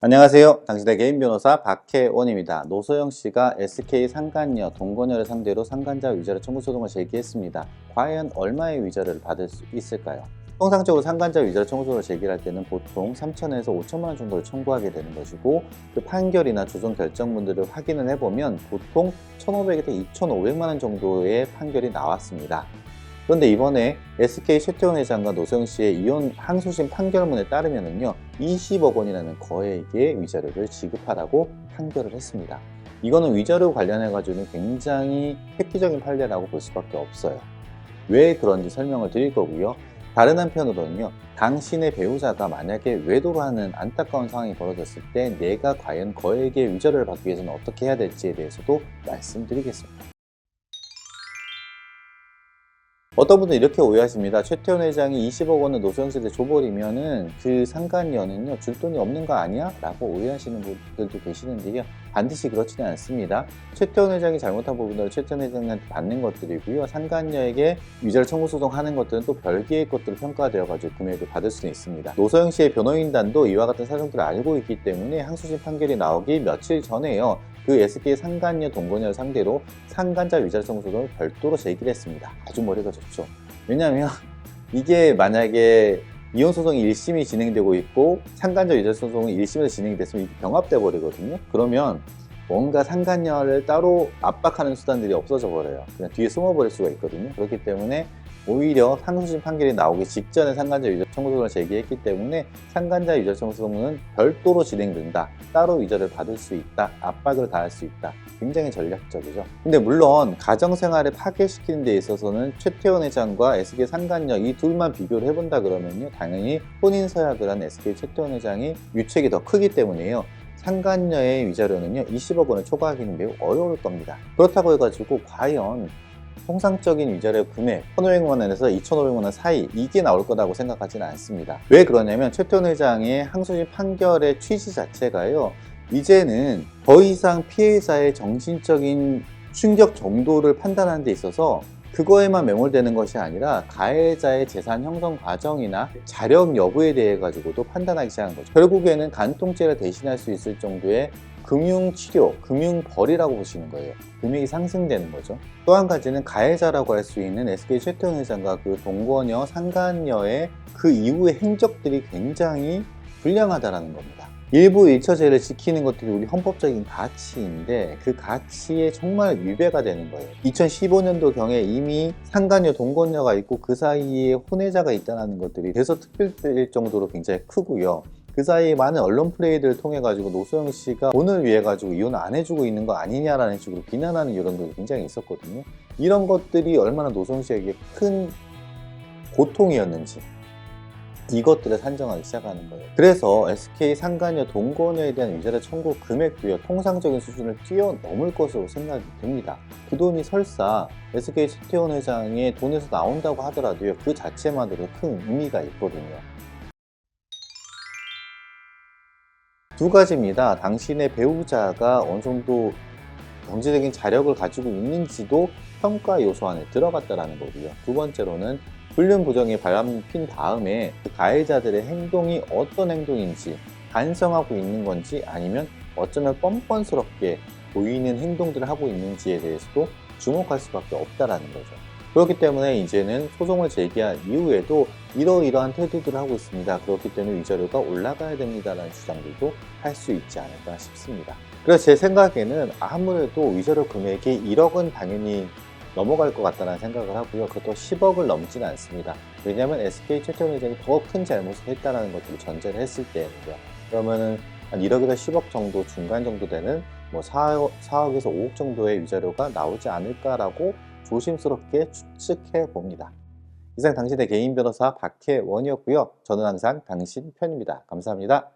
안녕하세요. 당신의 개인 변호사 박혜원입니다. 노소영 씨가 SK 상간녀 동거녀를 상대로 상간자 위자료 청구 소송을 제기했습니다. 과연 얼마의 위자료를 받을 수 있을까요? 통상적으로 상간자 위자료 청구 소송을 제기할 때는 보통 3천에서 5천만 원 정도를 청구하게 되는 것이고, 그 판결이나 조정 결정문들을 확인을 해보면 보통 1,500에서 2,500만 원 정도의 판결이 나왔습니다. 그런데 이번에 SK 최태원 회장과 노소영 씨의 이혼 항소심 판결문에 따르면요, 20억 원이라는 거액의 위자료를 지급하라고 판결을 했습니다. 이거는 위자료 관련해 가지고는 굉장히 획기적인 판례라고 볼 수밖에 없어요. 왜 그런지 설명을 드릴 거고요. 다른 한편으로는요, 당신의 배우자가 만약에 외도를 하는 안타까운 상황이 벌어졌을 때 내가 과연 거액의 위자료를 받기 위해서는 어떻게 해야 될지에 대해서도 말씀드리겠습니다. 어떤 분들은 이렇게 오해하십니다. 최태원 회장이 20억 원을 노소영 씨한테 줘버리면은 그 상간녀는요, 줄 돈이 없는 거 아니야? 라고 오해하시는 분들도 계시는데요. 반드시 그렇지는 않습니다. 최태원 회장이 잘못한 부분들을 최태원 회장한테 받는 것들이고요. 상간녀에게 위자료 청구 소송하는 것들은 또 별개의 것들로 평가되어가지고 금액을 받을 수는 있습니다. 노소영 씨의 변호인단도 이와 같은 사정들을 알고 있기 때문에 항소심 판결이 나오기 며칠 전에요, 그 SK 상간녀 동거녀를 상대로 상간자 위자료 청구 소송을 별도로 제기를 했습니다. 아주 머리가 좋죠. 왜냐하면 이게 만약에 이혼 소송이 1심이 진행되고 있고 상간자 위자료 소송이 1심에서 진행이 됐으면 이게 병합돼 버리거든요. 그러면 뭔가 상간녀를 따로 압박하는 수단들이 없어져 버려요. 그냥 뒤에 숨어 버릴 수가 있거든요. 그렇기 때문에 오히려 항소심 판결이 나오기 직전에 상간자 위자료 청구 소송을 제기했기 때문에 상간자 위자료 청구 소송은 별도로 진행된다. 따로 위자료를 받을 수 있다. 압박을 가할 수 있다. 굉장히 전략적이죠. 근데 물론 가정생활을 파괴시키는 데 있어서는 최태원 회장과 SK 상간녀 이 둘만 비교를 해본다 그러면요, 당연히 혼인 서약을 한 SK 최태원 회장이 유책이 더 크기 때문에요, 상간녀의 위자료는요 20억 원을 초과하기는 매우 어려울 겁니다. 그렇다고 해가지고 과연 통상적인 위자료 금액 1,500만 원에서 2,500만 원 사이 이게 나올 거라고 생각하지는 않습니다. 왜 그러냐면 최태원 회장의 항소심 판결의 취지 자체가요, 이제는 더 이상 피해자의 정신적인 충격 정도를 판단하는 데 있어서 그거에만 매몰되는 것이 아니라 가해자의 재산 형성 과정이나 자력 여부에 대해 가지고도 판단하기 시작한 거죠. 결국에는 간통죄를 대신할 수 있을 정도의 금융치료, 금융벌이라고 보시는 거예요. 금액이 상승되는 거죠. 또 한 가지는 가해자라고 할 수 있는 SK 최태원 회장과 그 동거녀, 상간녀의 그 이후의 행적들이 굉장히 불량하다라는 겁니다. 일부 일처제를 지키는 것들이 우리 헌법적인 가치인데 그 가치에 정말 위배가 되는 거예요. 2015년도경에 이미 상간녀, 동거녀가 있고 그 사이에 혼외자가 있다는 것들이 대서특필될 정도로 굉장히 크고요. 그 사이에 많은 언론 플레이들을 통해 가지고 노소영 씨가 돈을 위해 가지고 이혼 안 해주고 있는 거 아니냐라는 식으로 비난하는 여론들이 굉장히 있었거든요. 이런 것들이 얼마나 노소영 씨에게 큰 고통이었는지 이것들을 산정하기 시작하는 거예요. 그래서 SK 상간녀 동거녀에 대한 위자료 청구 금액도요, 통상적인 수준을 뛰어넘을 것으로 생각이 듭니다. 그 돈이 설사 SK 최태원 회장의 돈에서 나온다고 하더라도요, 그 자체만으로 큰 의미가 있거든요. 두 가지입니다. 당신의 배우자가 어느 정도 경제적인 자력을 가지고 있는지도 평가 요소 안에 들어갔다라는 거고요. 두 번째로는 불륜 부정이 바람 핀 다음에 그 가해자들의 행동이 어떤 행동인지, 반성하고 있는 건지 아니면 어쩌면 뻔뻔스럽게 보이는 행동들을 하고 있는지에 대해서도 주목할 수밖에 없다라는 거죠. 그렇기 때문에 이제는 소송을 제기한 이후에도 이러이러한 태도들을 하고 있습니다. 그렇기 때문에 위자료가 올라가야 됩니다라는 주장들도 할 수 있지 않을까 싶습니다. 그래서 제 생각에는 아무래도 위자료 금액이 1억은 당연히 넘어갈 것 같다는 생각을 하고요. 그것도 10억을 넘지는 않습니다. 왜냐하면 SK 최태원 회장이 더 큰 잘못을 했다는 것들을 전제를 했을 때예요. 그러면은 한 1억에서 10억 정도 중간 정도 되는 뭐 4억에서 5억 정도의 위자료가 나오지 않을까라고 조심스럽게 추측해 봅니다. 이상 당신의 개인 변호사 박혜원이었고요. 저는 항상 당신 편입니다. 감사합니다.